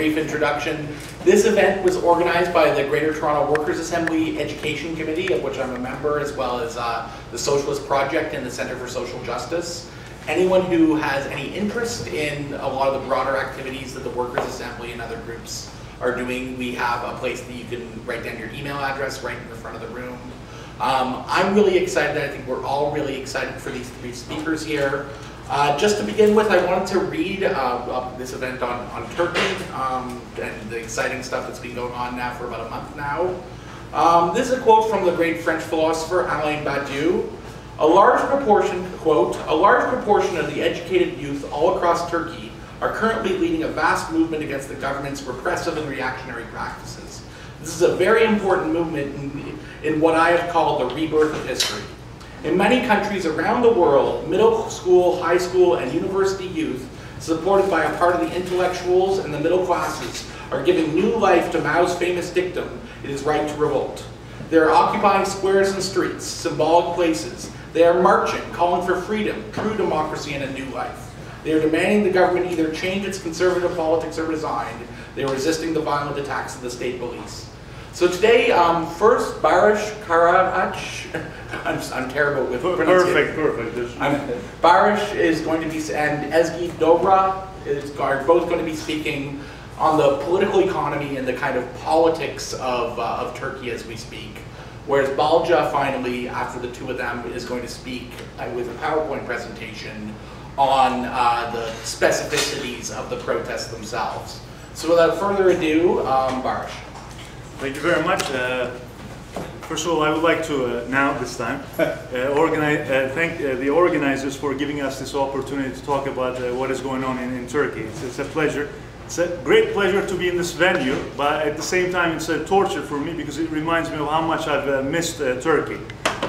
brief introduction. This event was organized by the Greater Toronto Workers' Assembly Education Committee, of which I'm a member, as well as the Socialist Project and the Centre for Social Justice. Anyone who has any interest in a lot of the broader activities that the Workers' Assembly and other groups are doing, we have a place that you can write down your email address right in the front of the room. I'm really excited. I think we're all really excited for these three speakers here. Just to begin with, I wanted to read this event on Turkey and the exciting stuff that's been going on now for about a month now. This is a quote from the great French philosopher Alain Badiou. A large proportion, quote, a large proportion of the educated youth all across Turkey are currently leading a vast movement against the government's repressive and reactionary practices. This is a very important movement in what I have called the rebirth of history. In many countries around the world, middle school, high school, and university youth, supported by a part of the intellectuals and the middle classes, are giving new life to Mao's famous dictum, "It is right to revolt." They are occupying squares and streets, symbolic places. They are marching, calling for freedom, true democracy, and a new life. They are demanding the government either change its conservative politics or resign. They are resisting the violent attacks of the state police. So today, first, Baris Karaagac. I'm terrible with pronunciation. Perfect. Baris is going to be, and Ezgi Dobra are both going to be speaking on the political economy and the kind of politics of Turkey as we speak. Whereas Balja, finally, after the two of them, is going to speak with a PowerPoint presentation on the specificities of the protests themselves. So without further ado, Baris. Thank you very much. First of all, I would like to this time, thank the organizers for giving us this opportunity to talk about what is going on in Turkey. It's a pleasure. It's a great pleasure to be in this venue, but at the same time it's a torture for me because it reminds me of how much I've missed Turkey.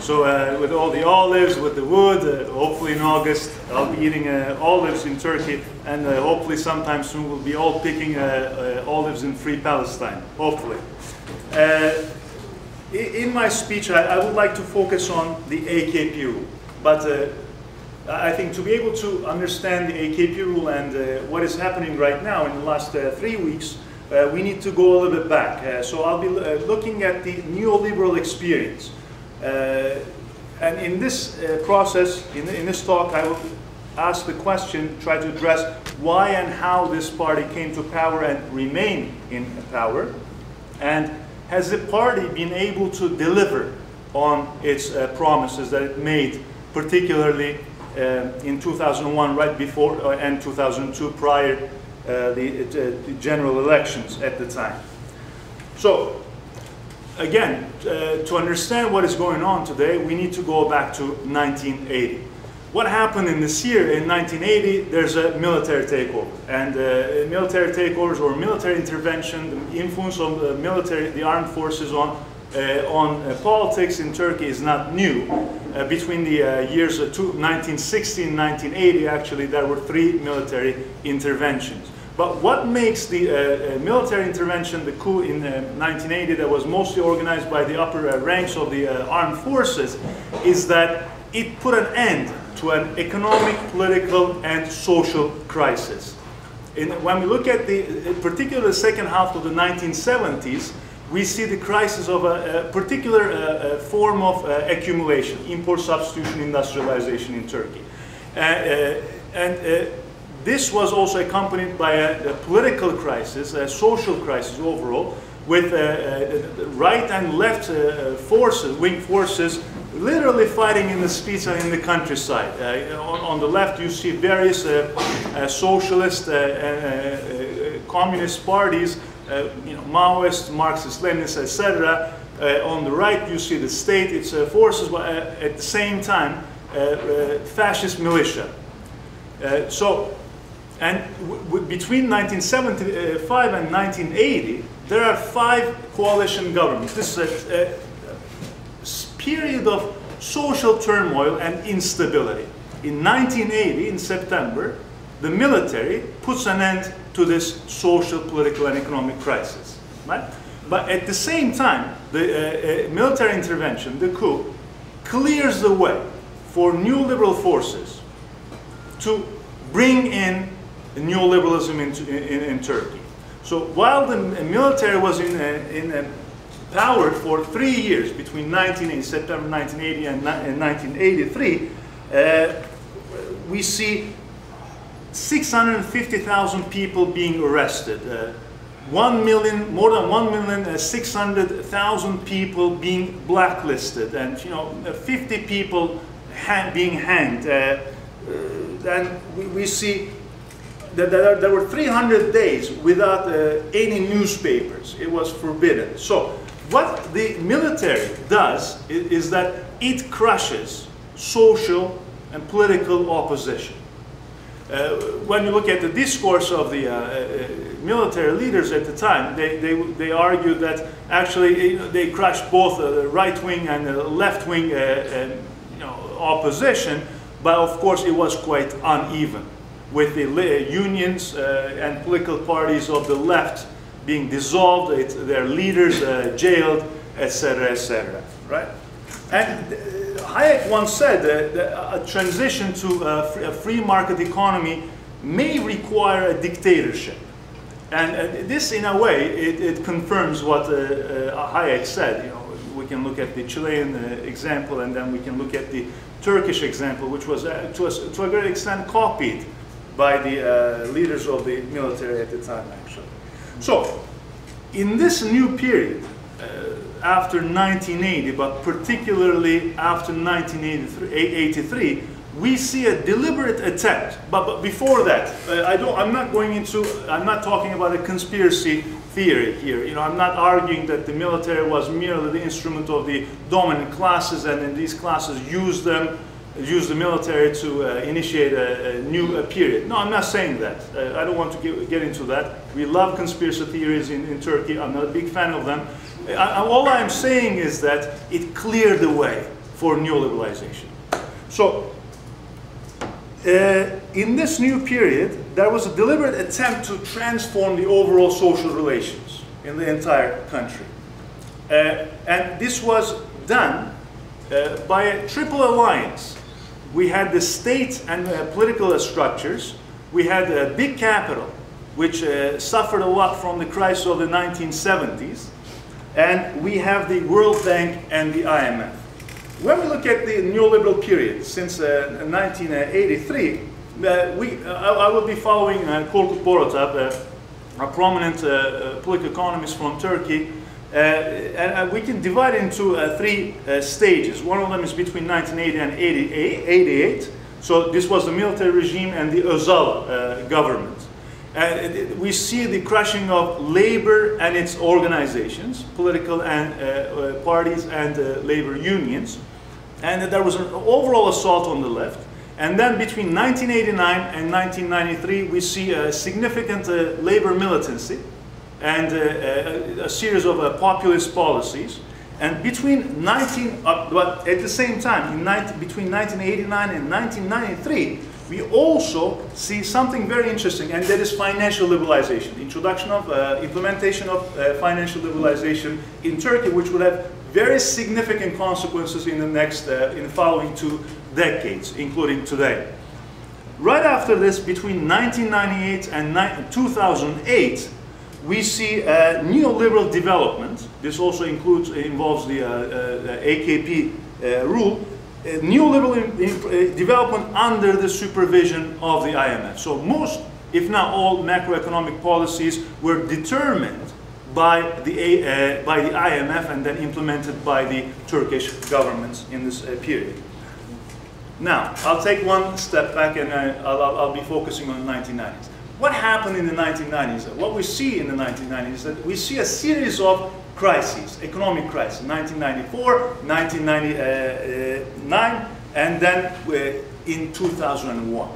So with all the olives, with the wood, hopefully in August I'll be eating olives in Turkey, and hopefully sometime soon we'll be all picking olives in Free Palestine, hopefully. In my speech I would like to focus on the AKP rule, but I think to be able to understand the AKP rule and what is happening right now in the last 3 weeks, we need to go a little bit back. So I'll be looking at the neoliberal experience. And in this process, in this talk, I will ask the question, try to address why and how this party came to power and remain in power. And has the party been able to deliver on its promises that it made, particularly in 2001, right before, and 2002, prior the general elections at the time. So, again, to understand what is going on today, we need to go back to 1980. What happened in this year, in 1980, there's a military takeover. And military takeovers or military intervention, the influence of the armed forces on politics in Turkey is not new. Between the years 1960 and 1980, actually, there were 3 military interventions. But what makes the military intervention, the coup in 1980 that was mostly organized by the upper ranks of the armed forces, is that it put an end to an economic, political, and social crisis. When we look at the particular second half of the 1970s, we see the crisis of a particular form of accumulation, import substitution industrialization in Turkey. This was also accompanied by a political crisis, a social crisis overall, with right and left forces, wing forces, literally fighting in the streets and in the countryside. On the left, you see various socialist, communist parties, Maoist, Marxist, Leninist, etc. On the right, you see the state, its forces, but at the same time, fascist militia. Between 1975 and 1980, there are 5 coalition governments. This is a period of social turmoil and instability. In 1980, in September, the military puts an end to this social, political, and economic crisis. Right? But at the same time, the military intervention, the coup, clears the way for neoliberal forces to bring in neoliberalism in Turkey. So while the military was in power for 3 years, between September 1980 and 1983, we see 650,000 people being arrested, more than 1,600,000 people being blacklisted, and 50 people being hanged. And we see that there were 300 days without any newspapers. It was forbidden. So what the military does is that it crushes social and political opposition. When you look at the discourse of the military leaders at the time, they argued that actually they crushed both the right-wing and the left-wing opposition, but of course it was quite uneven, with the unions and political parties of the left being dissolved, their leaders jailed, etc., etc. Right? And Hayek once said that a transition to a free market economy may require a dictatorship. And this, in a way, it confirms what Hayek said. We can look at the Chilean example, and then we can look at the Turkish example, which was to a great extent copied by the leaders of the military at the time, actually. So, in this new period, after 1980, but particularly after 1983, we see a deliberate attempt. But before that, I'm not talking about a conspiracy theory here. I'm not arguing that the military was merely the instrument of the dominant classes, and then these classes used the military to initiate a new period. No, I'm not saying that. I don't want to get into that. We love conspiracy theories in Turkey. I'm not a big fan of them. All I'm saying is that it cleared the way for neoliberalization. So, in this new period, there was a deliberate attempt to transform the overall social relations in the entire country. And this was done by a triple alliance. We had the state and political structures. We had a big capital, which suffered a lot from the crisis of the 1970s. And we have the World Bank and the IMF. When we look at the neoliberal period since 1983, I will be following Korkut Boratap, a prominent political economist from Turkey, and we can divide it into 3 stages. One of them is between 1980 and 88. So this was the military regime and the Özal government. We see the crushing of labor and its organizations, political and parties and labor unions, and there was an overall assault on the left. And then between 1989 and 1993, we see a significant labor militancy and a series of populist policies. And between but at the same time, between 1989 and 1993, we also see something very interesting, and that is financial liberalization. The introduction of, implementation of financial liberalization in Turkey, which would have very significant consequences in the following 2 decades, including today. Right after this, between 1998 and 2008, we see neoliberal development. This also involves the AKP rule. Neoliberal development under the supervision of the IMF. So most, if not all, macroeconomic policies were determined by the IMF and then implemented by the Turkish governments in this period. Now, I'll take one step back, and I'll be focusing on the 1990s. What happened in the 1990s? What we see in the 1990s is that we see a series of crises, economic crises, 1994, 1999, and then in 2001.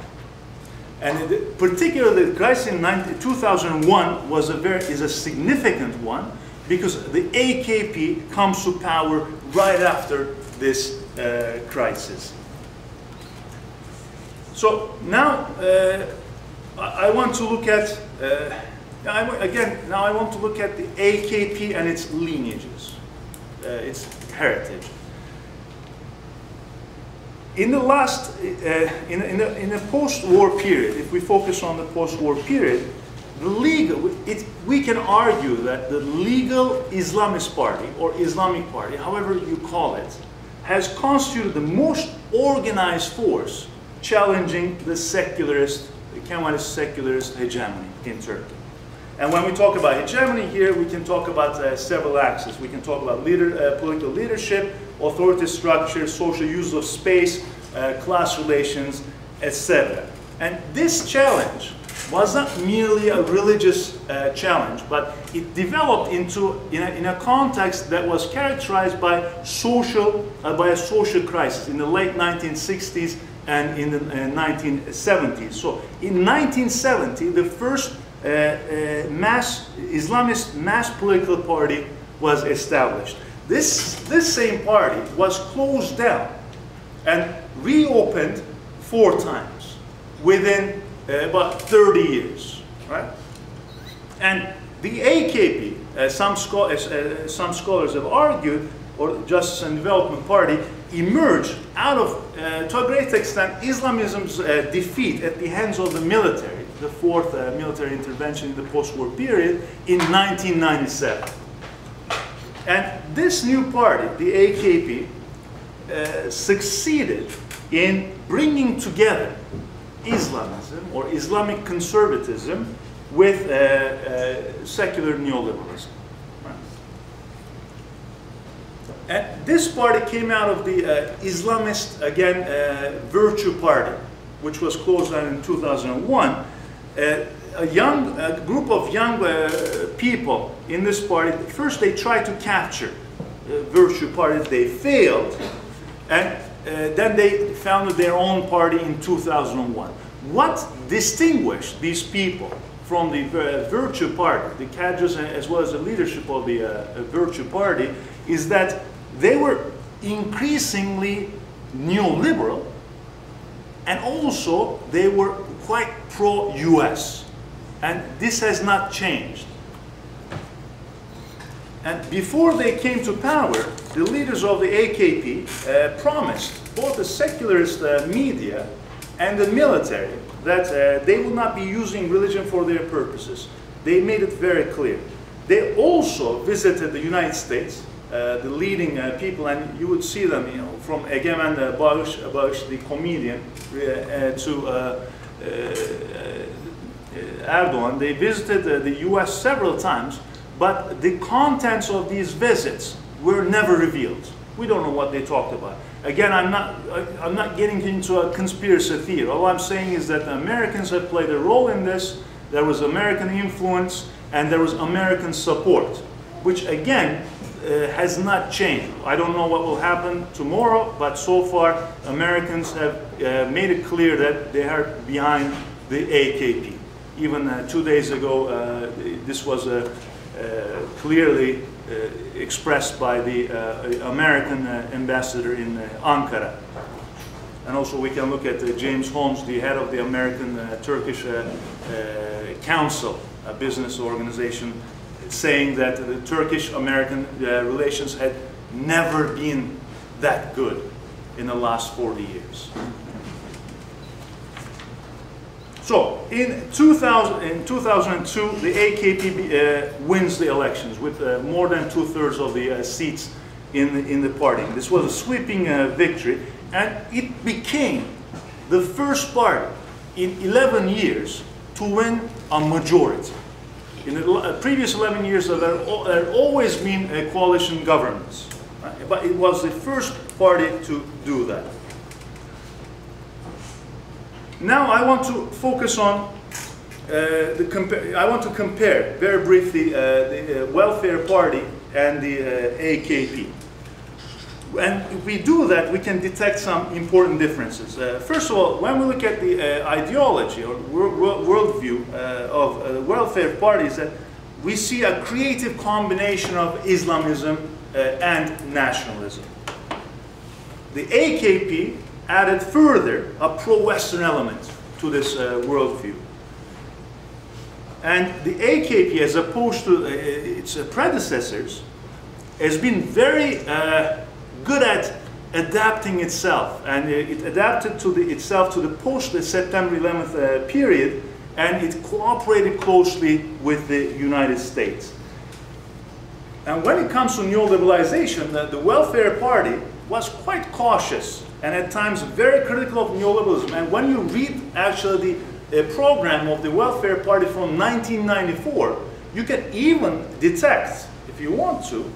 And particularly the crisis in 2001 is a significant one, because the AKP comes to power right after this crisis. So now I want to look at I want to look at the AKP and its lineages, its heritage. In the last, in the post-war period, if we focus on the post-war period, we can argue that the legal Islamist party, or Islamic party, however you call it, has constituted the most organized force challenging the secularist, the Kemalist secularist hegemony in Turkey. And when we talk about hegemony here, we can talk about several axes. We can talk about political leadership, authority structure, social use of space, class relations, etc. And this challenge was not merely a religious challenge, but it developed into in a context that was characterized by a social crisis in the late 1960s and in the 1970s. So in 1970, the first Islamist mass political party was established. This same party was closed down and reopened 4 times within about 30 years, right? And the AKP, some scholars have argued, or Justice and Development Party, emerged out of, to a great extent, Islamism's defeat at the hands of the military, the 4th military intervention in the post-war period in 1997. And this new party, the AKP, succeeded in bringing together Islamism or Islamic conservatism with secular neoliberalism. Right? And this party came out of the Islamist, again, Virtue Party, which was closed down in 2001. A group of young people in this party, first they tried to capture Virtue Party, they failed, and then they founded their own party in 2001. What distinguished these people from the Virtue Party, the cadres as well as the leadership of the Virtue Party, is that they were increasingly neoliberal, and also they were quite pro-US. And this has not changed. And before they came to power, the leaders of the AKP promised both the secularist media and the military that they will not be using religion for their purposes. They made it very clear. They also visited the United States, the leading people, and you would see them, you know, from Egemen Baris, the comedian, to Erdogan. They visited the US several times, but the contents of these visits were never revealed. We don't know what they talked about. Again, I'm not getting into a conspiracy theory. All I'm saying is that the Americans have played a role in this. There was American influence and there was American support, which again has not changed. I don't know what will happen tomorrow, but so far Americans have made it clear that they are behind the AKP. Even 2 days ago, this was clearly expressed by the American ambassador in Ankara. And also we can look at James Holmes, the head of the American Turkish Council, a business organization, saying that the Turkish-American relations had never been that good in the last 40 years. So, in 2002, the AKP wins the elections with more than 2/3 of the seats in the party. This was a sweeping victory, and it became the first party in 11 years to win a majority. In the previous 11 years, there had always been coalition governments, right? But it was the first party to do that. Now I want to focus on I want to compare very briefly the Welfare Party and the AKP. And if we do that, we can detect some important differences. First of all, when we look at the ideology or worldview of the Welfare Party, is that we see a creative combination of Islamism and nationalism. The AKP added further a pro-Western element to this worldview. And the AKP, as opposed to its predecessors, has been very good at adapting itself. And it adapted itself to the post-September 11th period and it cooperated closely with the United States. And when it comes to neoliberalization, the Welfare Party was quite cautious and at times very critical of neoliberalism. And when you read actually the program of the Welfare Party from 1994, you can even detect, if you want to,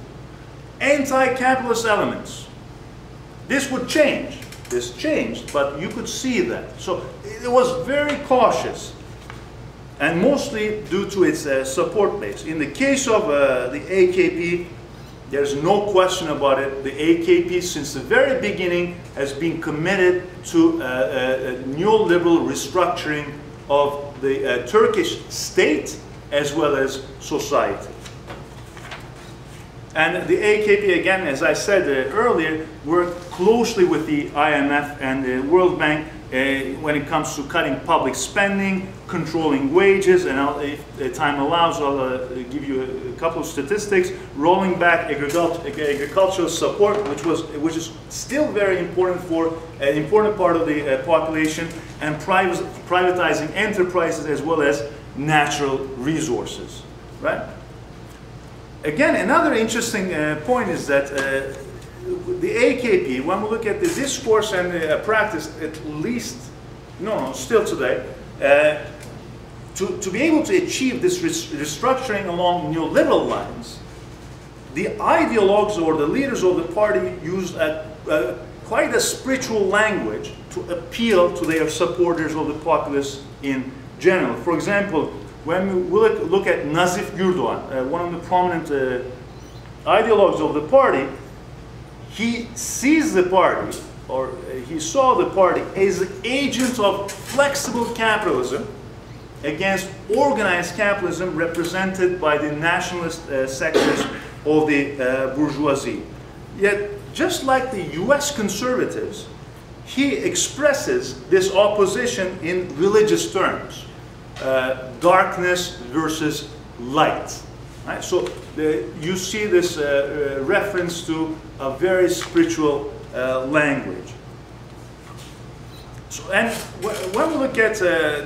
anti-capitalist elements. This would change. This changed, but you could see that. So it was very cautious, and mostly due to its support base. In the case of the AKP, there's no question about it. The AKP, since the very beginning, has been committed to a neoliberal restructuring of the Turkish state as well as society. And the AKP, again, as I said earlier, worked closely with the IMF and the World Bank when it comes to cutting public spending, controlling wages, and if the time allows, I'll give you a couple of statistics. Rolling back agricultural support, which is still very important for an important part of the population, and privatizing enterprises as well as natural resources, right? Again, another interesting point is that the AKP, when we look at the discourse and the practice, at least, still today, to be able to achieve this restructuring along neoliberal lines, the ideologues or the leaders of the party used quite a spiritual language to appeal to their supporters of the populace in general. For example, when we look at Nazif Gürdoğan, one of the prominent ideologues of the party, he sees the party, or he saw the party as an agent of flexible capitalism against organized capitalism represented by the nationalist sectors of the bourgeoisie. Yet, just like the US conservatives, he expresses this opposition in religious terms. Darkness versus light. Right? So you see this reference to a very spiritual language. So, and when we look at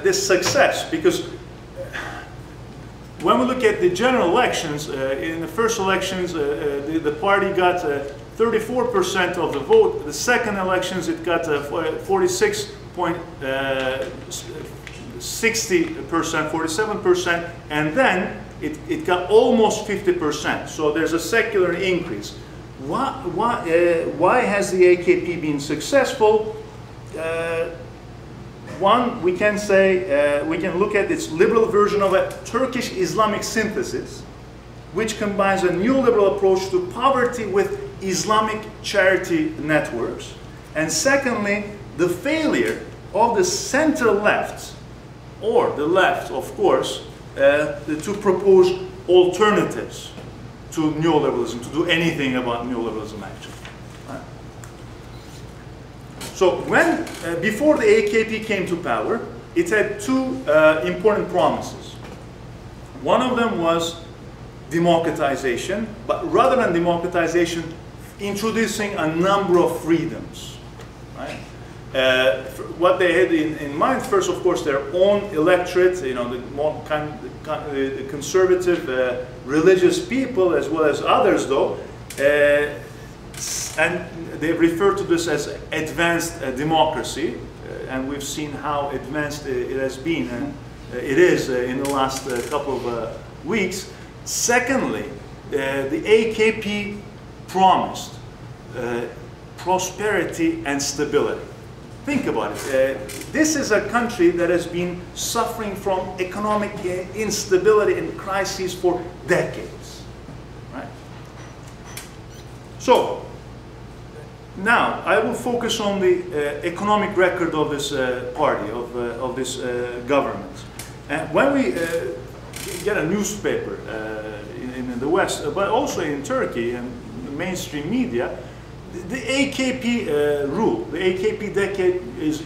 this success, because when we look at the general elections, in the first elections, the party got 34% of the vote. The second elections, it got 60%, 47%, and then it got almost 50%. So there's a secular increase. Why has the AKP been successful? One, we can say, we can look at its liberal version of a Turkish Islamic synthesis, which combines a neoliberal approach to poverty with Islamic charity networks. And secondly, the failure of the center-left, or the left, of course, to propose alternatives to neoliberalism, to do anything about neoliberalism, actually. Right? So when, before the AKP came to power, it had two important promises. One of them was democratization, but rather than democratization, introducing a number of freedoms. Right? What they had in mind, first, of course, their own electorate, the more conservative, religious people, as well as others, though, and they refer to this as advanced democracy, and we've seen how advanced it has been, and it is in the last couple of weeks. Secondly, the AKP promised prosperity and stability. Think about it. This is a country that has been suffering from economic instability and crises for decades. Right? So, now I will focus on the economic record of this party, of this government. And when we get a newspaper in the West, but also in Turkey and the mainstream media, the AKP rule, the AKP decade is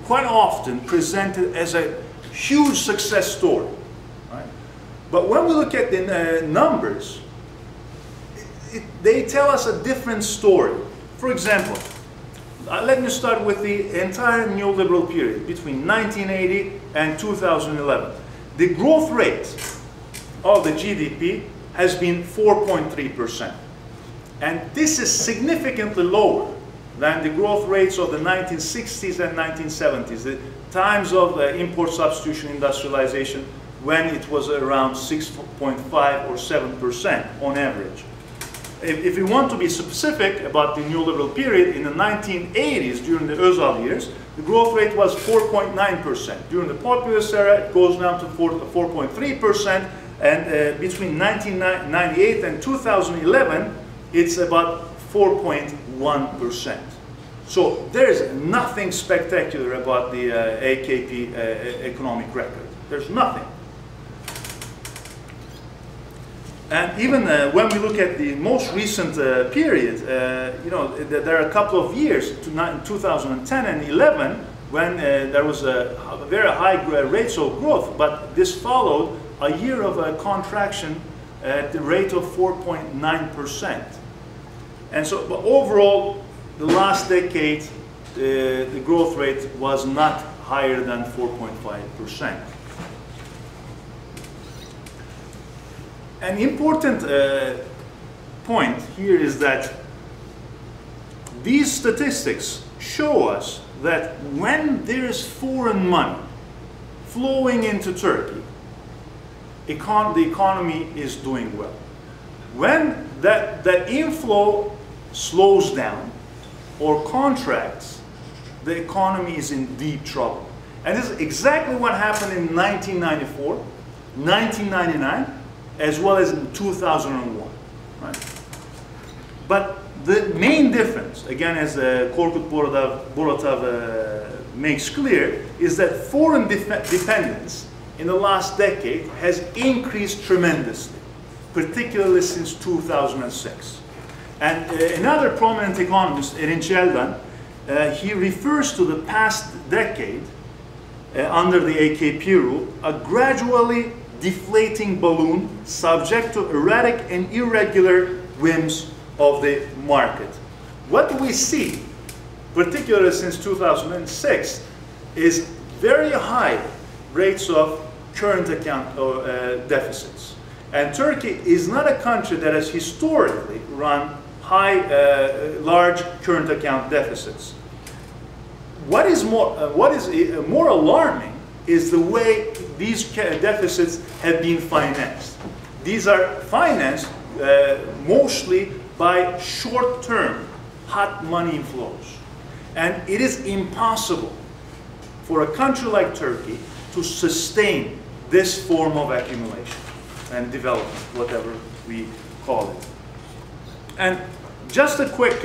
quite often presented as a huge success story. Right? But when we look at the numbers, they tell us a different story. For example, let me start with the entire neoliberal period between 1980 and 2011. The growth rate of the GDP has been 4.3%. And this is significantly lower than the growth rates of the 1960s and 1970s, the times of import substitution industrialization, when it was around 6.5 or 7% on average. If we want to be specific about the neoliberal period, in the 1980s, during the Özal years, the growth rate was 4.9%. During the populist era, it goes down to 4.3%, and between 1998 and 2011, it's about 4.1%. So there is nothing spectacular about the AKP economic record. There's nothing. And even when we look at the most recent period, there are a couple of years, 2010 and 11, when there was a very high rates of growth, but this followed a year of a contraction at the rate of 4.9%. And so, but overall, the last decade, the growth rate was not higher than 4.5%. An important point here is that these statistics show us that when there is foreign money flowing into Turkey, the economy is doing well. When that inflow slows down or contracts, the economy is in deep trouble. And this is exactly what happened in 1994, 1999, as well as in 2001. Right? But the main difference, again, as Korkut Boratov makes clear, is that foreign dependence in the last decade has increased tremendously, particularly since 2006. And another prominent economist, Erinç Elden, he refers to the past decade under the AKP rule, a gradually deflating balloon subject to erratic and irregular whims of the market. What we see, particularly since 2006, is very high rates of current account deficits. And Turkey is not a country that has historically run large current account deficits. What is more alarming is the way these deficits have been financed. These are financed mostly by short-term hot money inflows. And it is impossible for a country like Turkey to sustain this form of accumulation and development, whatever we call it. And just a quick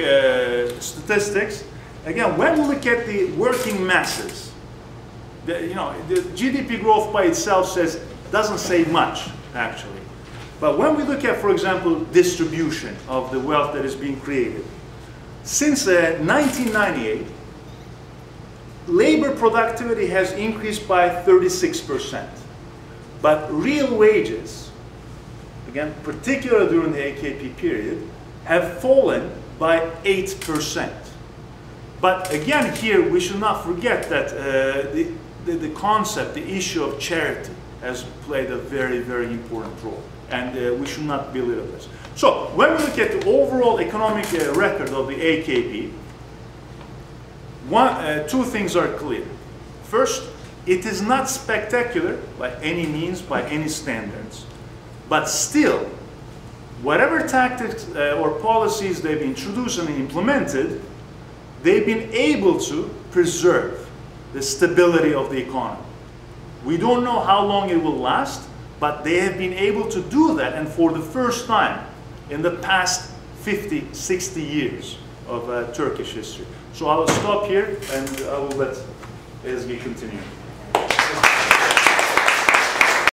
statistics. Again, when we look at the working masses, the GDP growth by itself doesn't say much, actually. But when we look at, for example, distribution of the wealth that is being created, since 1998, labor productivity has increased by 36%. But real wages, again, particularly during the AKP period, have fallen by 8%. But again, here we should not forget that the concept, the issue of charity has played a very, very important role. And we should not belittle this. So when we look at the overall economic record of the AKP, two things are clear. First, it is not spectacular by any means, by any standards. But still, whatever tactics or policies they've introduced and implemented, they've been able to preserve the stability of the economy. We don't know how long it will last, but they have been able to do that, and for the first time in the past 50, 60 years of Turkish history. So I will stop here and I will let Ezgi continue.